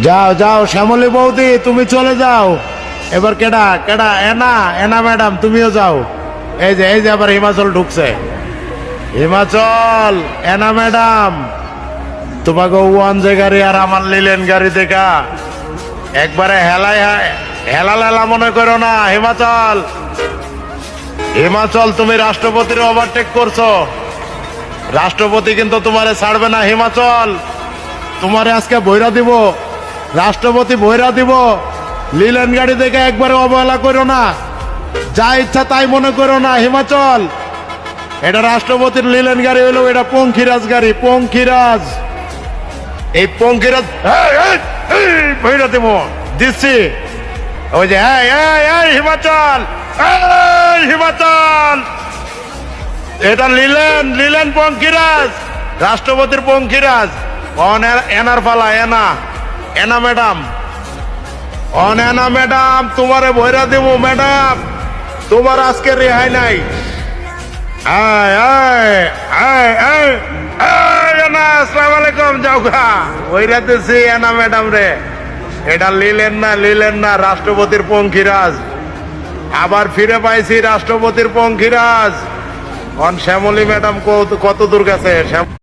যাও যাও শ্যামলী বৌদি, তুমি চলে যাও। এবার কেডা কেডা? এনা, এনা ম্যাডাম তুমিও যাও। এই যে আবার হিমাচল ঢুকছে। হিমাচল, এনা ম্যাডাম, তোমাকে ওয়ান যে গাড়ি আর আমার লিলেন গাড়ি দেখা একবারে হেলা মনে করো না। হিমাচল, হিমাচল তুমি রাষ্ট্রপতির ওভারটেক করছো। রাষ্ট্রপতি কিন্তু তোমারে ছাড়বে না। হিমাচল, তোমারে আজকে বইরা দিব, রাষ্ট্রপতি বইরা দিব। লিলেন গাড়ি দেখে একবারে অবহেলা করো না, যা ইচ্ছা তাই মনে করো না। হিমাচল, এটা রাষ্ট্রপতির লিলেন গাড়ি হইলো, এটা পঙ্খিরাজ গাড়ি, পঙ্খিরাজ। এই পঙ্খিরাজ বইরা দিব, দিচ্ছি। ওই যে হিমাচল, হিমাচল, এটা লিলেন, লিলেন পঙ্খিরাজ, রাষ্ট্রপতির পঙ্খিরাজ। এনার পালা, এনা, এনা ম্যাডাম, এনা ম্যাডাম, তোমারে ভৈরা দেব ম্যাডাম, তোমার আজকে রেহাই নাই। আসসালামু আলাইকুম, যাও গা, ভৈরা দিছি এনা ম্যাডাম রে। এটা লিলেন না, লিলেন না, রাষ্ট্রপতির পঙ্খিরাজ। আবার ফিরে পাইছি রাষ্ট্রপতির পঙ্খিরাজ। শ্যামলী ম্যাডাম কত দূর গেছে?